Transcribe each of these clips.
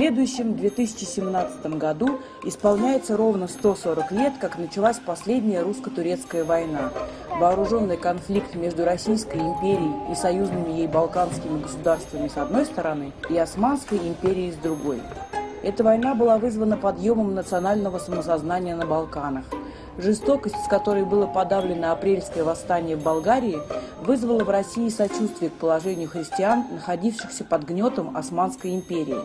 следующем 2017 году исполняется ровно 140 лет, как началась последняя русско-турецкая война. Вооруженный конфликт между Российской империей и союзными ей балканскими государствами с одной стороны и Османской империей с другой. Эта война была вызвана подъемом национального самосознания на Балканах. Жестокость, с которой было подавлено апрельское восстание в Болгарии, вызвала в России сочувствие к положению христиан, находившихся под гнетом Османской империи.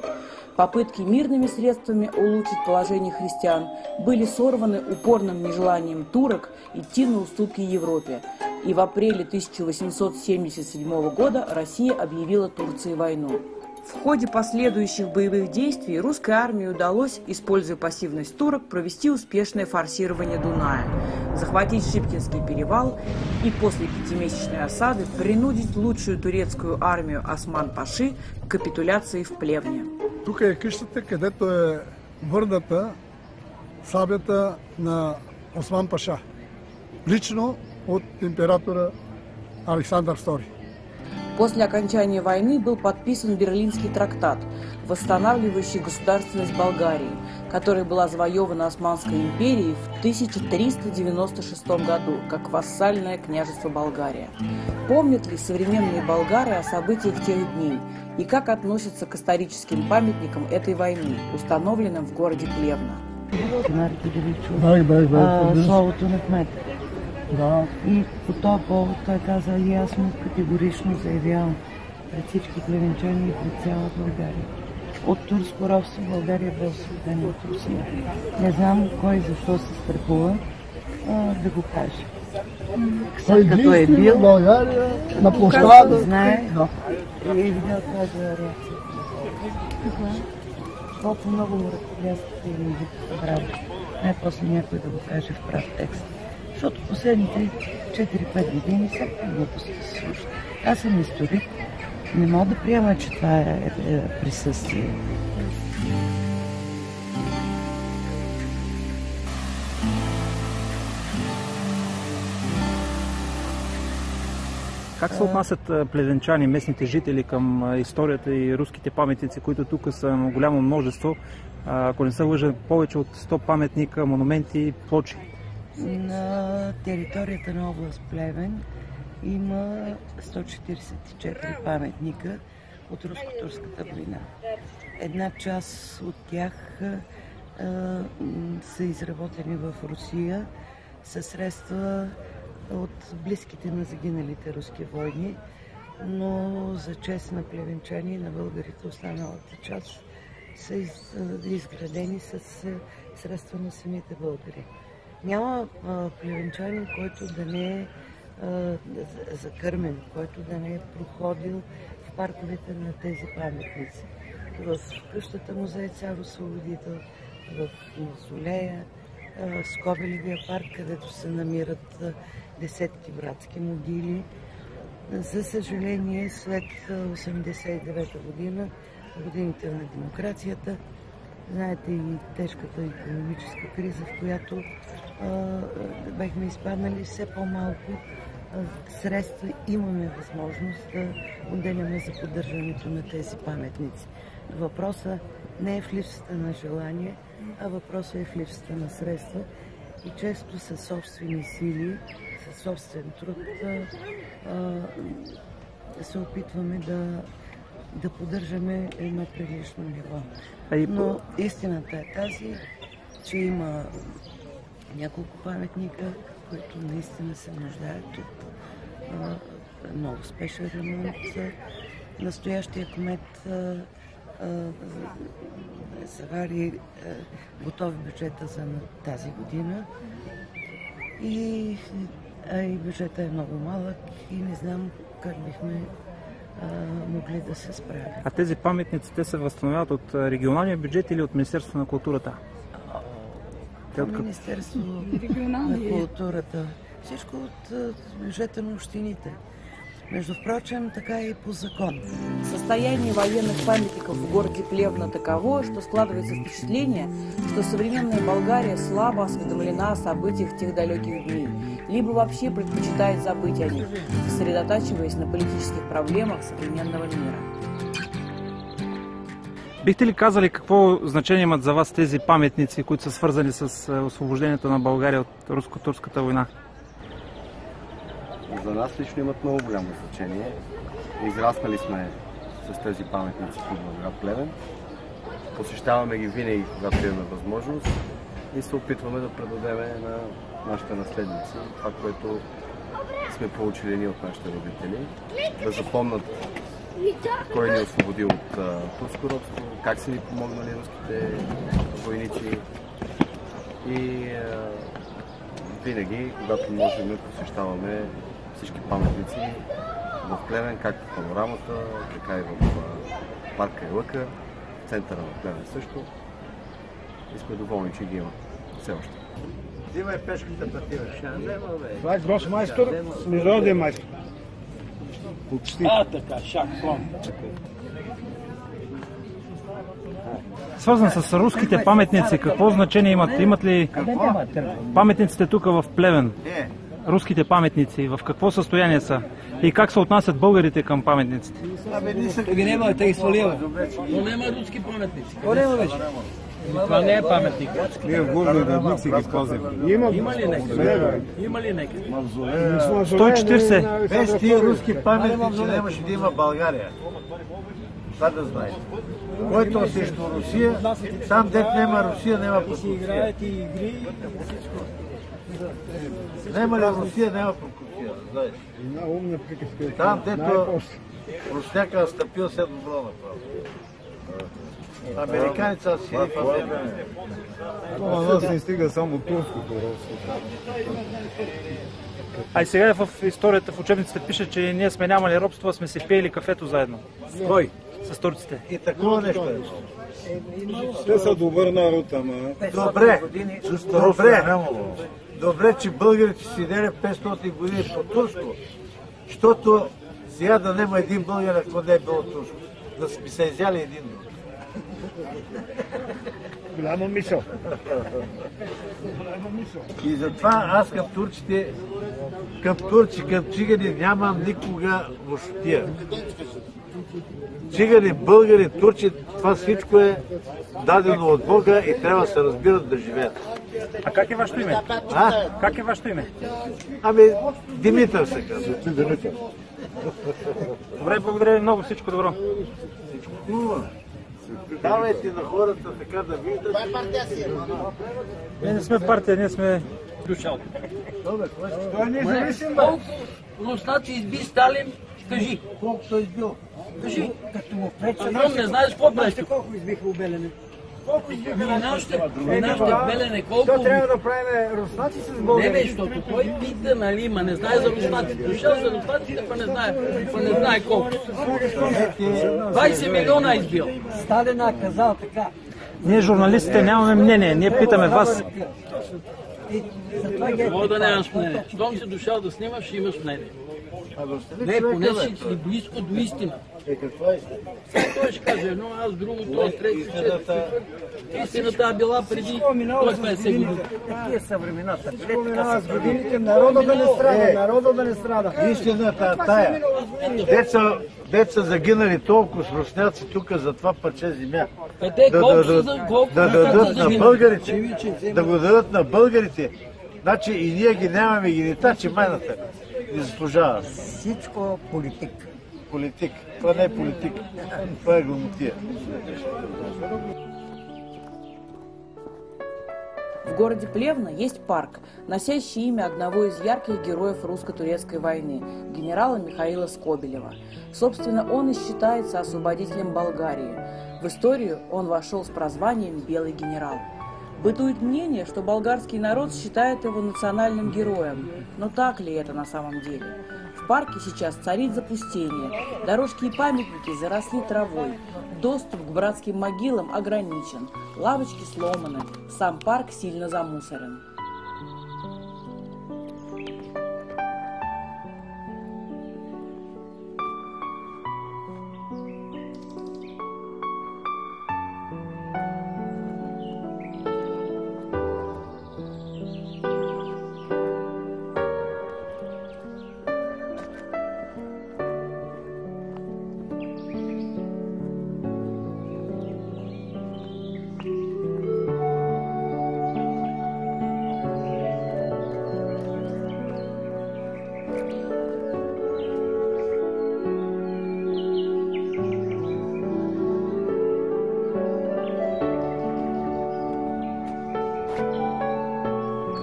Попытки мирными средствами улучшить положение христиан были сорваны упорным нежеланием турок идти на уступки Европе. И в апреле 1877 года Россия объявила Турции войну. В ходе последующих боевых действий русской армии удалось, используя пассивность турок, провести успешное форсирование Дуная, захватить Шипкинский перевал и после 5-месячной осады принудить лучшую турецкую армию Осман-Паши к капитуляции в Плевне. Тук е къщата, където е върната сабята на Осман Паша, лично от императора Александър II. После окончания войны был подписан Берлинский трактат, восстанавливающий государственность Болгарии, которая была завоевана Османской империей в 1396 году как вассальное княжество Болгария. Помнят ли современные болгары о событиях тех дней и как относятся к историческим памятникам этой войны, установленным в городе Плевна? Словото на кмета. Да. И по този повод той каза ясно, категорично заявявам пред всички плевенчани и пред цяла България. От турско робство България бе освободена от Русия. Не знам кой защо се страхува да го каже. След като е бил, България на площада, знае и е видял тази реакция. Колко много ръкопляскате и ги правят. Най-после някой да го каже в прав текст. Защото последните 4-5 години всякакви глупости се случват. Аз съм историк, не мога да приема, че това е присъствие. Как се отнасят плевенчани, местните жители към историята и руските паметници, които тук са на голямо множество, ако не се лъжа, повече от 100 паметника, монументи и плочи? На територията на област Плевен има 144 паметника от руско-турската война. Една част от тях са изработени в Русия със средства от близките на загиналите руски войни, но за чест на плевенчани и на българите останалата част са изградени с средства на самите българи. Няма плевенчанин, който да не е закърмен, който да не е проходил в парковете на тези паметници. В къщата музей Цар Освободител, в Мавзолея, Скобелевия парк, където се намират десетки братски могили. За съжаление, след 1989 година, годините на демокрацията, знаете и тежката икономическа криза, в която бяхме изпаднали, все по-малко средства имаме възможност да отделяме за поддържането на тези паметници. Въпросът не е в липсата на желание, а въпросът е в липсата на средства и често със собствени сили, със собствен труд се опитваме да поддържаме едно прилично ниво. Но истината е тази, че има няколко паметника, които наистина се нуждаят от много спешен ремонт. Настоящия кмет завари готови бюджета за тази година и бюджета е много малък и не знам как бихме могли да се справим. А тези паметници, те се възстановяват от регионалния бюджет или от Министерството на културата? Министерство на културата. Всичко от бюджета на общините. Между впрочем, така и по закон. Состояние военных памятников в городе Плевна таково, что складывается впечатление, что современная Болгария слабо осведомлена о событиях тех далеких дней, либо вообще предпочитает забыть о них, сосредотачиваясь на политических проблемах современного мира. Бихте ли казали какво значение имат за вас тези паметници, които са свързани с освобождението на България от руско-турската война? За нас лично имат много голямо значение. Израснали сме с тези паметници в град Плевен. Посещаваме ги винаги, когато имаме възможност и се опитваме да предадем на нашите наследници това, което сме получили ние от нашите родители. Да запомнат кой ни освободи от турско робство, как са ни помогнали руските войници и винаги, когато можем, посещаваме всички паметници в Плевен, както в Панорамата, така и в парка Елъка, в центъра на Плевен също. И сме доволни, че ги има все още. Взимай пешката пътира. Това е грош майстор, международен майстор. Почти. Така, шак, план. Свързан с руските паметници, какво значение имат? Имат ли паметниците тук в Плевен? Руските паметници, в какво състояние са? И как се отнасят българите към паметниците? Тук няма, те ги свалива. Но няма руски паметници. Какво няма вече? Това не е паметник. Ние в горния градник си ги спазваме. Има ли нека? Има ли нека? 140. Без тия руски паметници нямаше да има България. Това да знаете. Който е срещу Русия, там дет няма Русия, няма Прокопия. Няма ли Русия, няма Прокопия. Там дето русняка стъпил се добро направо. Американеца си не проблема. Това на нас не стига само турското робство. А и сега в историята, в учебниците пише, че ние сме нямали робство, а сме си пиели кафето заедно. Кой? С турците. И такова нещо е. Те са добър народ, ама... Добре, че българите си седели 500 години по турско, защото сега да няма един българ, ако не е било турско. Да сме се изяли един друг. Голяма мисъл. И затова аз към турците, към турци, към цигани нямам никога въщия. Цигани, българи, турци, това всичко е дадено от Бога и трябва да се разбират да живеят. А как е вашето име? Как е вашето име? Ами, Димитър се казва. Добре, благодаря ви много, всичко добро. Давайте на хората така да виждат. Ние не сме партия, ние сме... Това не е зависим. Колко руснаци изби Сталин, кажи. Колко той избил? Кажи. Като му преча. Не знаеш какво правиш. Колко избиха у Белене? Нашите Белене колко... То трябва да правим руснаци с българи. Не бе, защото той пита, нали, ма не знае за руснаците. Дошъл за руснаците, па не знае колко. 20 милиона избил. Сталина казал така. Ние журналистите нямаме мнение, ние питаме вас. Мога да нямаш мнение. Щом си дошъл да снимаш, ще имаш мнение. Не, поне си близко до истина. Какво е истина? Той ще каже едно, аз друго, той трети, четвърти. Истината е била преди 150 години. Какви са времената? С годините народа да не страда, народа да не страда. Истината е тая. Деца загинали толкова с русняци тук за това парче земя. Да дадат на българите. Да го дадат на българите. Значи и ние ги нямаме, ги не тачи майната. Не заслужава. Всичко политик. Политик. Това не е политик. Това е глумотия. В городе Плевна есть парк, носящий имя одного из ярких героев русско-турецкой войны, генерала Михаила Скобелева. Собственно, он и считается освободителем Болгарии. В историю он вошел с прозванием «Белый генерал». Бытует мнение, что болгарский народ считает его национальным героем. Но так ли это на самом деле? В парке сейчас царит запустение. Дорожки и памятники заросли травой. Доступ к братским могилам ограничен. Лавочки сломаны. Сам парк сильно замусорен.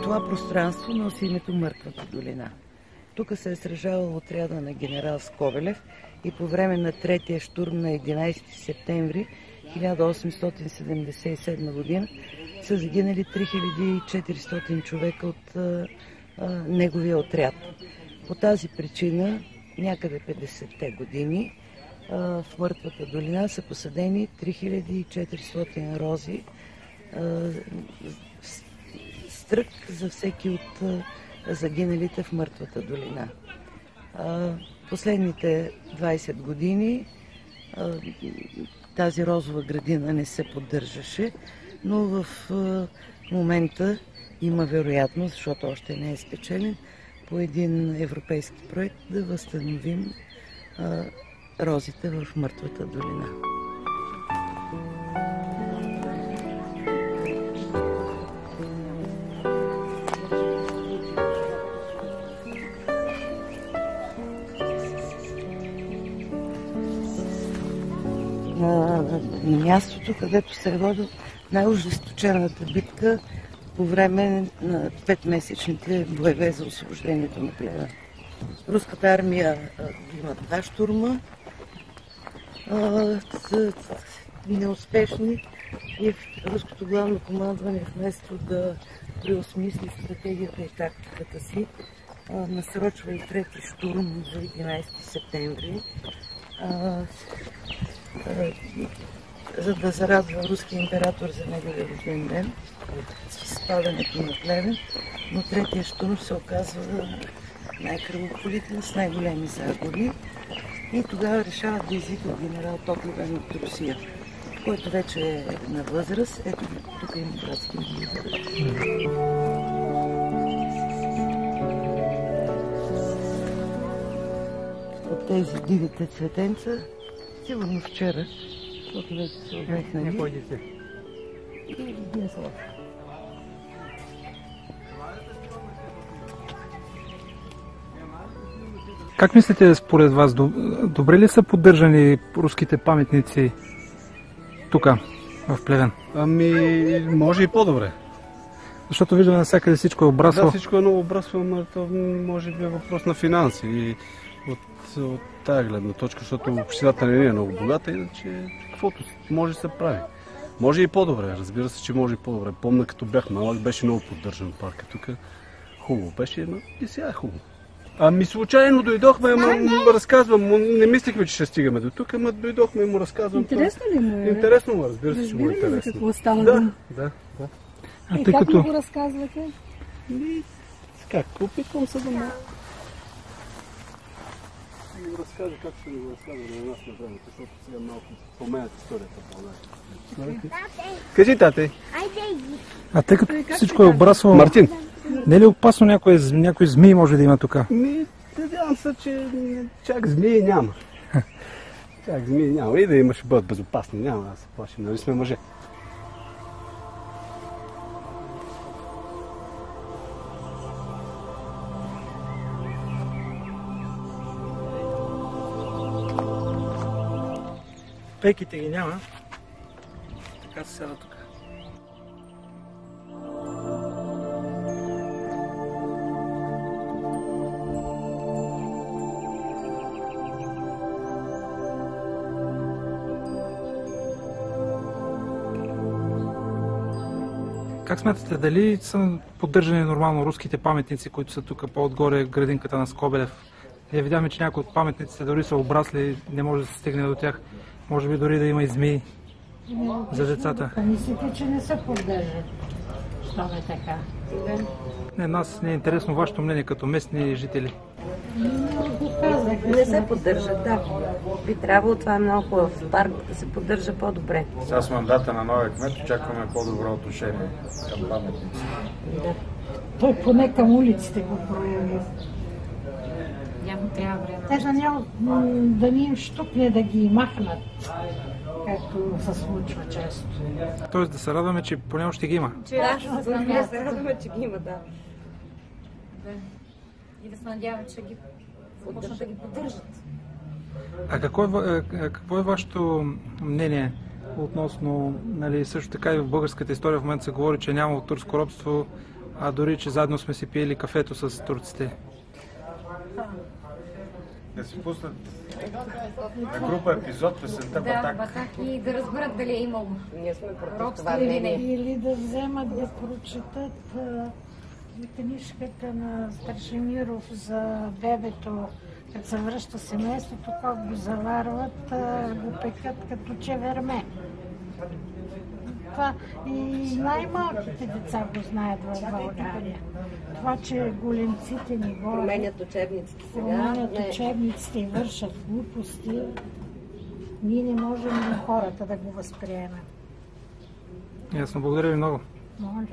Това пространство носи името Мъртвата долина. Тук се е сражавал отряда на генерал Скобелев и по време на третия щурм на 11 септември 1877 година са загинали 3400 човека от неговия отряд. По тази причина някъде 50-те години в Мъртвата долина са посадени 3400 рози, стрък за всеки от загиналите в Мъртвата долина. Последните 20 години тази розова градина не се поддържаше, но в момента има вероятност, защото още не е спечелен, по един европейски проект да възстановим розите в Мъртвата долина. На мястото, където се е водила най-ожесточената битка по време на 5-месечните боеве за освобождението на Плевен. Руската армия има 2 щурма, неуспешни, и руското главно командване вместо да преосмисли стратегията и тактиката си, насрочва и трети щурм за 11 септември, за да зарадва руския император за неговия рожден ден с спадането на Плевен, но третия щурм се оказва най-кръвопролитен, с най-големи загуби, и тогава решават да извикат генерал Топловен от Русия, който вече е на възраст. Ето тук има братски могили. От тези дивите цветенца, сигурно вчера, защото вече се обмехнали. И не са. Как мислите, според вас, добре ли са поддържани руските паметници тук, в Плевен? Ами, може и по-добре. Защото виждаме навсякъде всичко е обрасло. Да, всичко е много обрасло, но това може би е въпрос на финанси. И от тая гледна точка, защото общината не е много богата, иначе каквото може да се прави. Може и по-добре, разбира се, че може и по-добре. Помня, като бях малък, беше много поддържан парка тук. Хубаво беше, но и сега е хубаво. Ами случайно дойдохме, разказвам, не мислихме, че ще стигаме до тук, ама дойдохме и му разказвам. Интересно ли му е? Интересно му, разбира се, че му е интересно. Разбира ли какво става? Да. И как му го разказвате? Как? Опитвам се да му разкажа как ще го разказва на нас на времето, защото сега малко поменят историята по-добре. Кажи, тате. А тъй като всичко е обрасло, Мартин. Не е ли опасно някой змии може да има тук? Надявам се, че чак змии няма. Чак змии няма. И да има, ще бъдат безопасни. Няма да се плашим, нали сме мъже. Пейките ги няма. Така се седа тук. Как смятате, дали са поддържани нормално руските паметници, които са тук по-отгоре, градинката на Скобелев? Ние видяхме, че някои от паметниците дори са обрасли, не може да се стигне до тях. Може би дори да има и змии за децата. Мислите, че не се поддържат? Що е така? Не, нас не е интересно вашето мнение като местни жители. Не се поддържат, да. Би трябвало, това е много хубав парк, да се поддържа по-добре. Сега с мандата на новия кмет очакваме по-добро отношение към паметниците. Да. Той поне към улиците го прояви. Няма трябва време. Те да ни им щукне да ги махнат, както се случва често. Тоест да се радваме, че поне още ги има. Да, се радваме, че ги има, да. И да се надявам, че ги започнат да ги поддържат. А какво е вашето мнение относно, нали, също така и в българската история в момента се говори, че няма турско робство, а дори че заедно сме си пиели кафето с турците. Да си пуснат на група епизод песента Батак. Батак и да разберат дали е имало. Ние сме против това мнение. Или да вземат да прочитат книжката на Страшимиров за бебето, като се връща семейството, как го заварват, го пекат като чеверме. Това и най-малките деца го знаят в България. Това, че големците ни горе променят учебниците сега. Променят учебниците и вършат глупости. Ние не можем на хората да го възприемем. Ясно, благодаря ви много. Моля.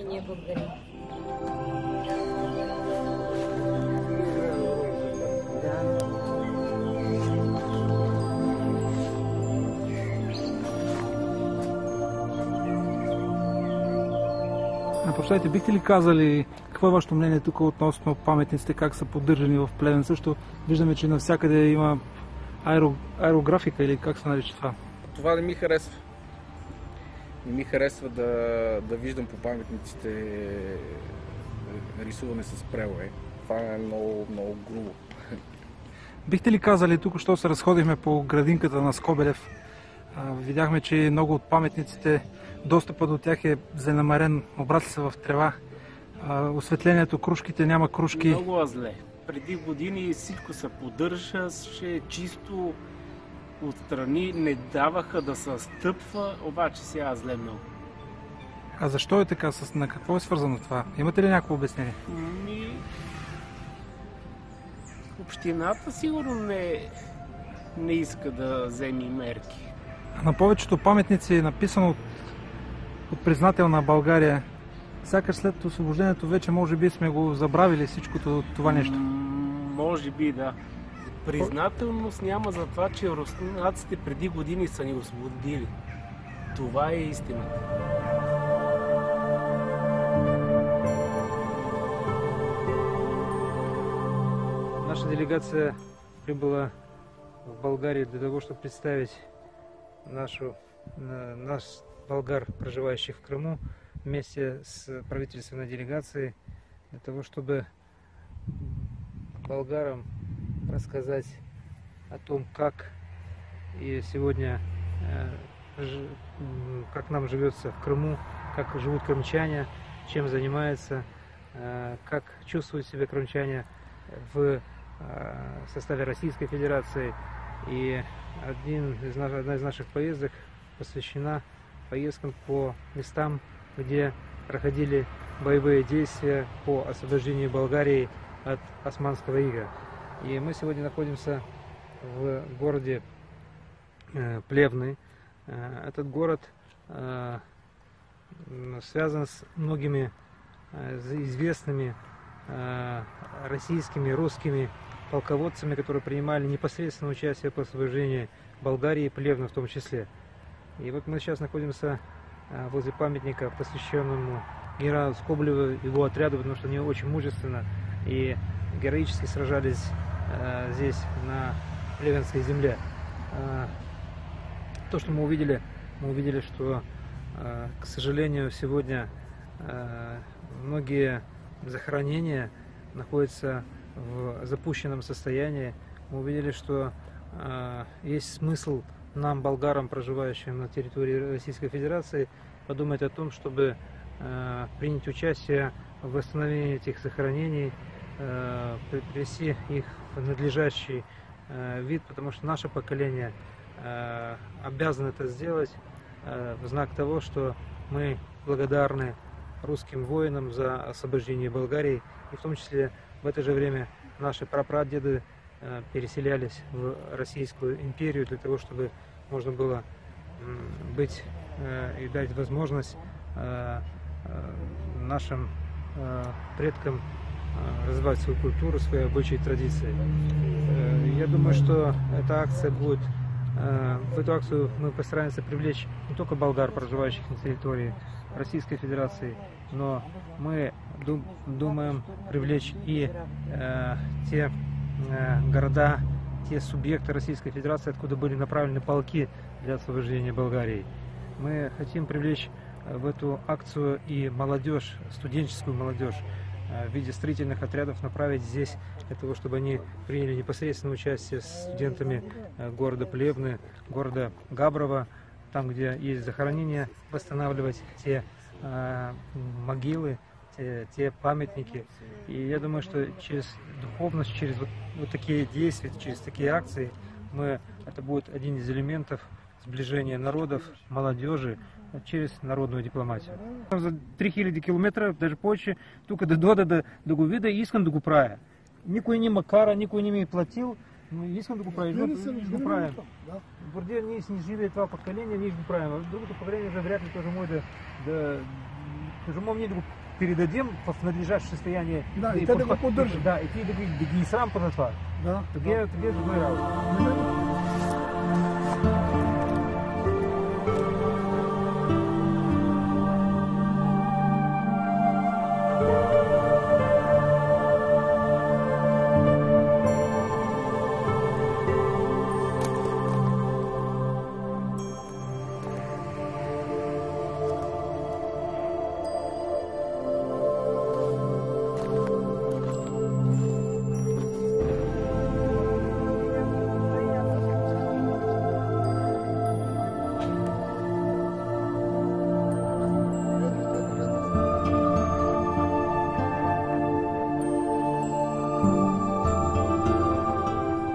И ние благодарим. Прощайте, бихте ли казали какво е вашето мнение тук относно паметниците, как са поддържани в Плевен? Също виждаме, че навсякъде има аерографика или как се нарича това? Това не ми харесва. Не ми харесва да виждам по паметниците рисуване с прелое. Това е много, много грубо. Бихте ли казали, тук що се разходихме по градинката на Скобелев, видяхме, че много от паметниците, достъпът до тях е занамарен, обрасли са в трева. Осветлението, кружките, няма кружки. Много зле. Преди години всичко се поддържаше чисто, отстрани не даваха да се стъпва, обаче сега зле много. А защо е така? На какво е свързано това? Имате ли някакво обяснение? Общината сигурно не иска да вземе мерки. На повечето паметници е написано от признател на България. Сякаш след освобождението вече може би сме го забравили всичкото това нещо. Може би да. Признателност няма за това, че руснаците преди години са ни освободили. Това е истината. Наша делегация прибыла в Болгарию для того, чтобы представить наш болгар, проживающий в Крыму, вместе с правительственной делегацией, для того, чтобы болгарам рассказать о том, как и сегодня, как нам живется в Крыму, как живут крымчане, чем занимаются, как чувствуют себя крымчане в составе Российской Федерации. И одна из наших поездок посвящена поездкам по местам, где проходили боевые действия по освобождению Болгарии от османского ига. И мы сегодня находимся в городе Плевны. Этот город связан с многими известными российскими, русскими полководцами, которые принимали непосредственное участие по освобождению Болгарии и Плевны в том числе. И вот мы сейчас находимся возле памятника, посвященному генералу Скобелеву и его отряду, потому что они очень мужественно и героически сражались здесь, на Плевенской земле. То, что мы увидели, что, к сожалению, сегодня многие захоронения находятся в запущенном состоянии. Мы увидели, что есть смысл нам, болгарам, проживающим на территории Российской Федерации, подумать о том, чтобы принять участие в восстановлении этих захоронений, привести их в надлежащий вид, потому что наше поколение обязано это сделать в знак того, что мы благодарны русским воинам за освобождение Болгарии, и в том числе в это же время наши прапрадеды переселялись в Российскую империю для того, чтобы можно было быть и дать возможность нашим предкам развивать свою культуру, свои обычаи и традиции. Я думаю, что эта акция будет, в эту акцию мы постараемся привлечь не только болгар, проживающих на территории Российской Федерации, но мы думаем привлечь и те города, те субъекты Российской Федерации, откуда были направлены полки для освобождения Болгарии. Мы хотим привлечь в эту акцию и молодежь, студенческую молодежь в виде строительных отрядов направить здесь, для того, чтобы они приняли непосредственное участие с студентами города Плевны, города Габрово, там, где есть захоронения, восстанавливать те могилы, те памятники. И я думаю, что через духовность, через вот такие действия, через такие акции, это будет один из элементов сближения народов, молодежи через народную дипломатию. За 3000 километров, даже повече, тук да го видя, искам да го правя. Никой не ме кара, никой не ми платил, но искам да го правя. Ще го правим. Поради ние си живее това поколение, ние ще го правим. Другото поколение вже вряд ли тоже може ние да го передадим в надлежащее состояние. Да, и те да го поддържат. Да, и ти да ги изсрампа на това. Да. Тогава е добре работа.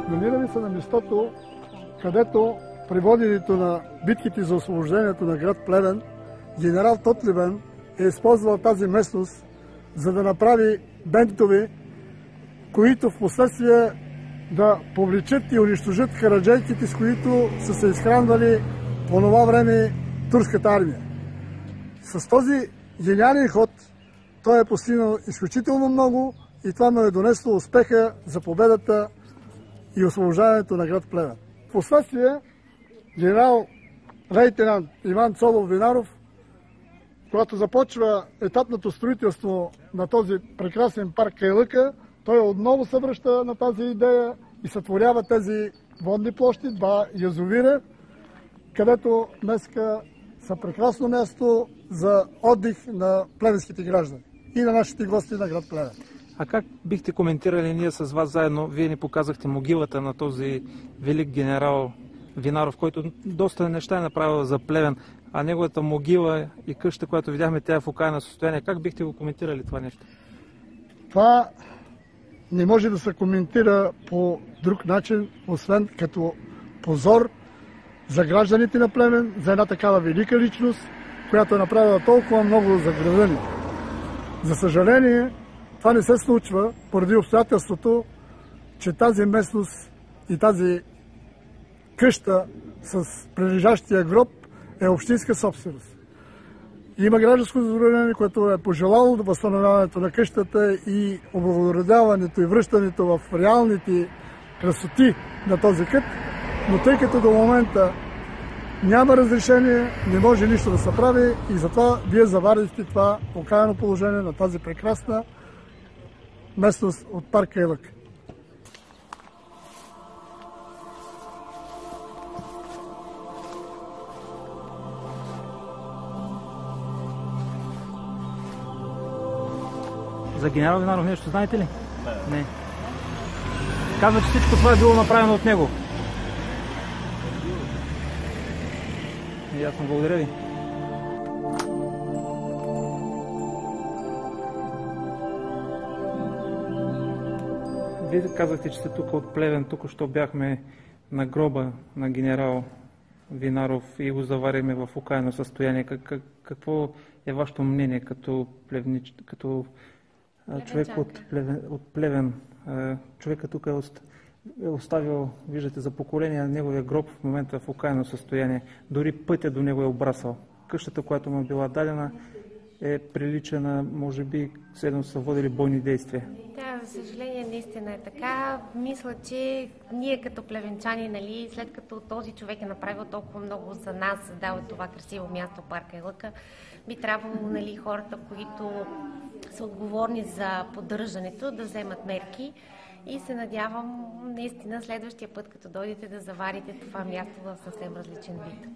Намираме се на местото, където при воденето на битките за освобождението на град Плевен, генерал Тотлебен е използвал тази местност, за да направи бентове, които в последствие да повлечат и унищожат хараджейките, с които са се изхранвали по това време турската армия. С този гениален ход той е постигнал изключително много и това му е донесло успеха за победата и освобождаването на град Плевен. Впоследствие генерал лейтенант Иван Цолов Винаров, когато започва етапното строителство на този прекрасен парк Кайлъка, той отново се връща на тази идея и сътворява тези водни площи, два язовира, където днеска са прекрасно място за отдих на плевенските граждани и на нашите гости на град Плевен. А как бихте коментирали ние с вас заедно? Вие ни показахте могилата на този велик генерал Винаров, който доста неща е направил за Плевен, а неговата могила и къща, която видяхме, тя е в окаяно състояние. Как бихте го коментирали това нещо? Това не може да се коментира по друг начин, освен като позор за гражданите на Плевен, за една такава велика личност, която е направила толкова много за града ни. За съжаление, това не се случва поради обстоятелството, че тази местност и тази къща с прилежащия гроб е общинска собственост. Има гражданско сдружение, което е пожелало до възстановяването на къщата и облагородяването и връщането в реалните красоти на този кът, но тъй като до момента няма разрешение, не може нищо да се прави и затова вие заварихте това окаяно положение на тази прекрасна местност от парк Кайлък. За генерал Винаров нещо знаете ли? Не. Казва, че всичко това е било направено от него. Ясно, благодаря ви. Вие казахте, че сте тук от Плевен. Тук що бяхме на гроба на генерал Винаров и го заварихме в окаяно състояние. Какво е вашето мнение като човек от Плевен? Човека тук е оставил, виждате, за поколение неговия гроб в момента в окаяно състояние. Дори пътя до него е обрасъл. Къщата, която му е била дадена, е приличана, може би, следно са водили бойни действия. Да, за съжаление, наистина е така. Мисля, че ние като плевенчани, нали, след като този човек е направил толкова много за нас, дал това красиво място, парк Кайлъка, би трябвало, нали, хората, които са отговорни за поддържането, да вземат мерки. И се надявам наистина следващия път, като дойдете, да заварите това място в съвсем различен вид.